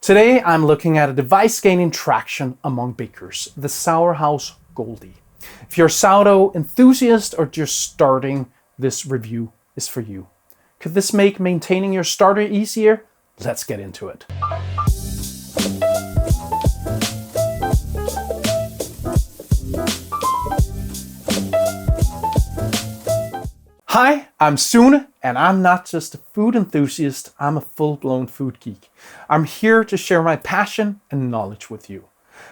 Today I'm looking at a device gaining traction among bakers, the Sourhouse Goldie. If you're a sourdough enthusiast or just starting, this review is for you. Could this make maintaining your starter easier? Let's get into it. Hi, I'm Sune, and I'm not just a food enthusiast, I'm a full-blown food geek. I'm here to share my passion and knowledge with you.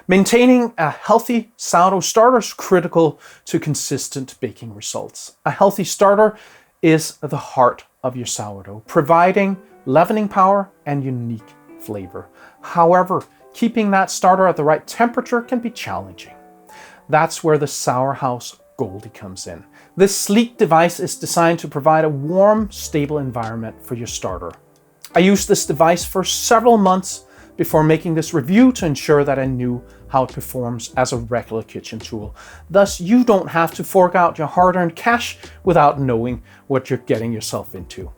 Maintaining a healthy sourdough starter is critical to consistent baking results. A healthy starter is the heart of your sourdough, providing leavening power and unique flavor. However, keeping that starter at the right temperature can be challenging. That's where the Sourhouse Goldie comes in. This sleek device is designed to provide a warm, stable environment for your starter. I used this device for several months before making this review to ensure that I knew how it performs as a regular kitchen tool. Thus, you don't have to fork out your hard-earned cash without knowing what you're getting yourself into.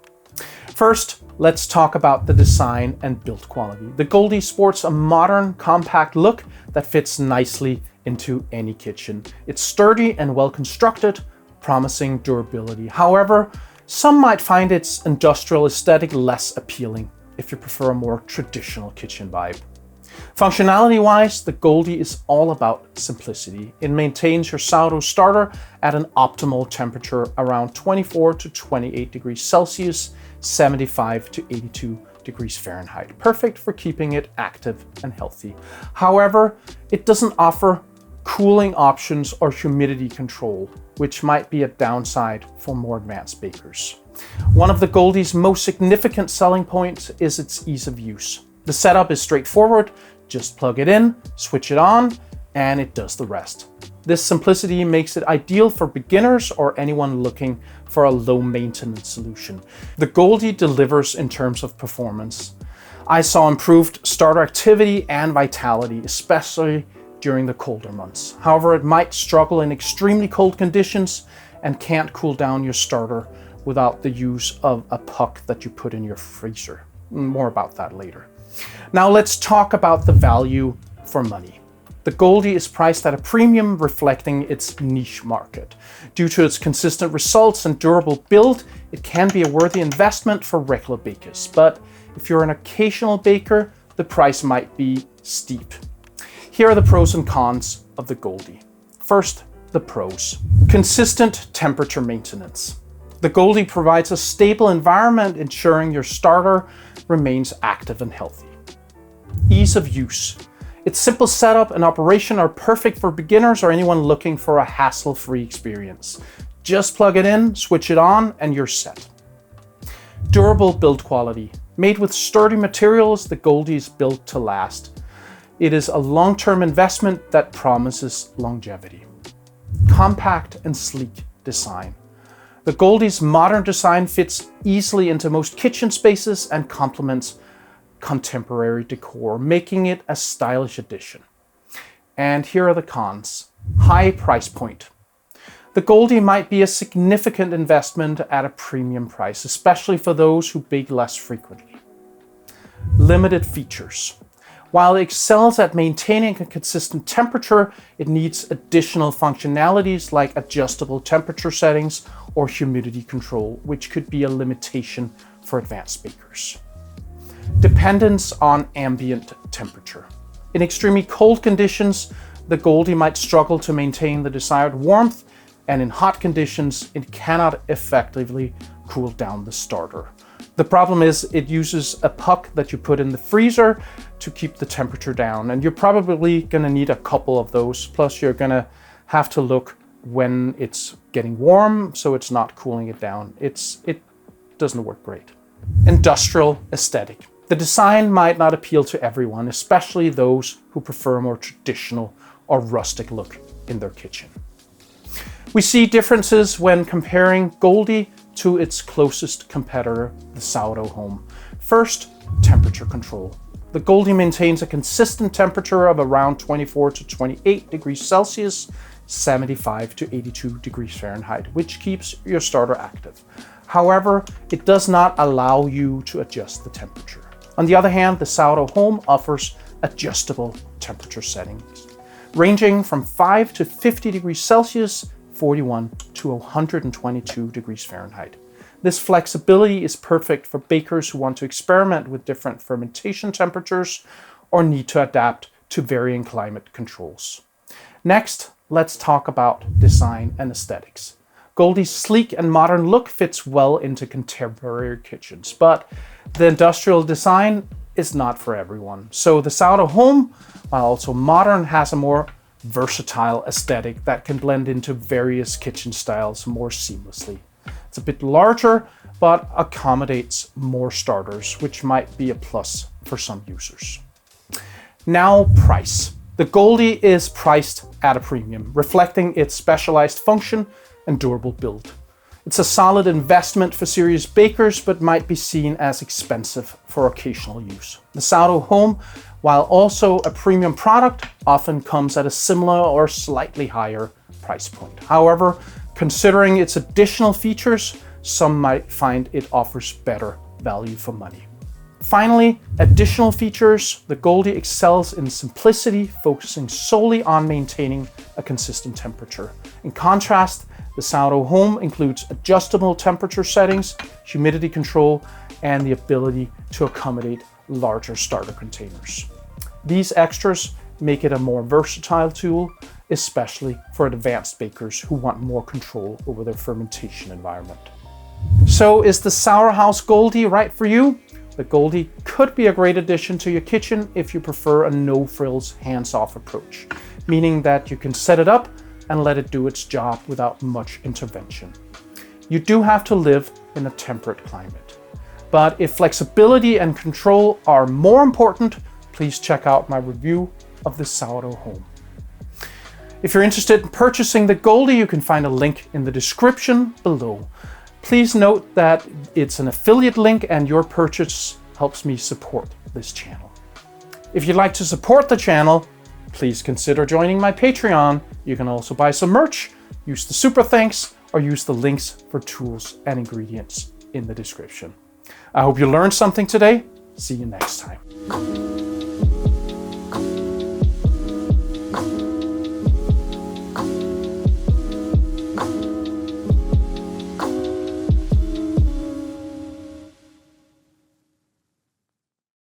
First, let's talk about the design and build quality. The Goldie sports a modern, compact look that fits nicely into any kitchen. It's sturdy and well constructed, promising durability. However, some might find its industrial aesthetic less appealing if you prefer a more traditional kitchen vibe. Functionality-wise, the Goldie is all about simplicity. It maintains your sourdough starter at an optimal temperature around 24 to 28 degrees Celsius, 75 to 82 degrees Fahrenheit, perfect for keeping it active and healthy. However, it doesn't offer cooling options or humidity control, which might be a downside for more advanced bakers. One of the Goldie's most significant selling points is its ease of use. The setup is straightforward, just plug it in, switch it on, and it does the rest. This simplicity makes it ideal for beginners or anyone looking for a low maintenance solution. The Goldie delivers in terms of performance. I saw improved starter activity and vitality, especially during the colder months. However, it might struggle in extremely cold conditions and can't cool down your starter without the use of a puck that you put in your freezer. More about that later. Now let's talk about the value for money. The Goldie is priced at a premium, reflecting its niche market. Due to its consistent results and durable build, it can be a worthy investment for regular bakers. But if you're an occasional baker, the price might be steep. Here are the pros and cons of the Goldie. First, the pros. Consistent temperature maintenance. The Goldie provides a stable environment, ensuring your starter remains active and healthy. Ease of use. Its simple setup and operation are perfect for beginners or anyone looking for a hassle-free experience. Just plug it in, switch it on, and you're set. Durable build quality. Made with sturdy materials, the Goldie is built to last. It is a long-term investment that promises longevity. Compact and sleek design. The Goldie's modern design fits easily into most kitchen spaces and complements contemporary decor, making it a stylish addition. And here are the cons. High price point. The Goldie might be a significant investment at a premium price, especially for those who bake less frequently. Limited features. While it excels at maintaining a consistent temperature, it needs additional functionalities like adjustable temperature settings or humidity control, which could be a limitation for advanced bakers. Dependence on ambient temperature. In extremely cold conditions, the Goldie might struggle to maintain the desired warmth, and in hot conditions, it cannot effectively cool down the starter. The problem is it uses a puck that you put in the freezer to keep the temperature down, and you're probably going to need a couple of those. Plus, you're going to have to look when it's getting warm so it's not cooling it down. It doesn't work great. Industrial aesthetic. The design might not appeal to everyone, especially those who prefer a more traditional or rustic look in their kitchen. We see differences when comparing Goldie to its closest competitor, the Sourdough Home. First, temperature control. The Goldie maintains a consistent temperature of around 24 to 28 degrees Celsius, 75 to 82 degrees Fahrenheit, which keeps your starter active. However, it does not allow you to adjust the temperature. On the other hand, the Sourdough Home offers adjustable temperature settings, ranging from 5 to 50 degrees Celsius, 41 to 122 degrees Fahrenheit. This flexibility is perfect for bakers who want to experiment with different fermentation temperatures or need to adapt to varying climate controls. Next, let's talk about design and aesthetics. Goldie's sleek and modern look fits well into contemporary kitchens, but the industrial design is not for everyone. So the Sourdough Home, while also modern, has a more versatile aesthetic that can blend into various kitchen styles more seamlessly. It's a bit larger, but accommodates more starters, which might be a plus for some users. Now, price. The Goldie is priced at a premium, reflecting its specialized function and durable build. It's a solid investment for serious bakers, but might be seen as expensive for occasional use. The Sourdough Home, while also a premium product, often comes at a similar or slightly higher price point. However, considering its additional features, some might find it offers better value for money. Finally, additional features. The Goldie excels in simplicity, focusing solely on maintaining a consistent temperature. In contrast, the Sourdough Home includes adjustable temperature settings, humidity control, and the ability to accommodate larger starter containers. These extras make it a more versatile tool, especially for advanced bakers who want more control over their fermentation environment. So is the Sourhouse Goldie right for you? The Goldie could be a great addition to your kitchen if you prefer a no-frills, hands-off approach, meaning that you can set it up and let it do its job without much intervention. You do have to live in a temperate climate. But if flexibility and control are more important, please check out my review of the Sourdough Home. If you're interested in purchasing the Goldie, you can find a link in the description below. Please note that it's an affiliate link and your purchase helps me support this channel. If you'd like to support the channel, please consider joining my Patreon. You can also buy some merch, use the super thanks, or use the links for tools and ingredients in the description. I hope you learned something today. See you next time.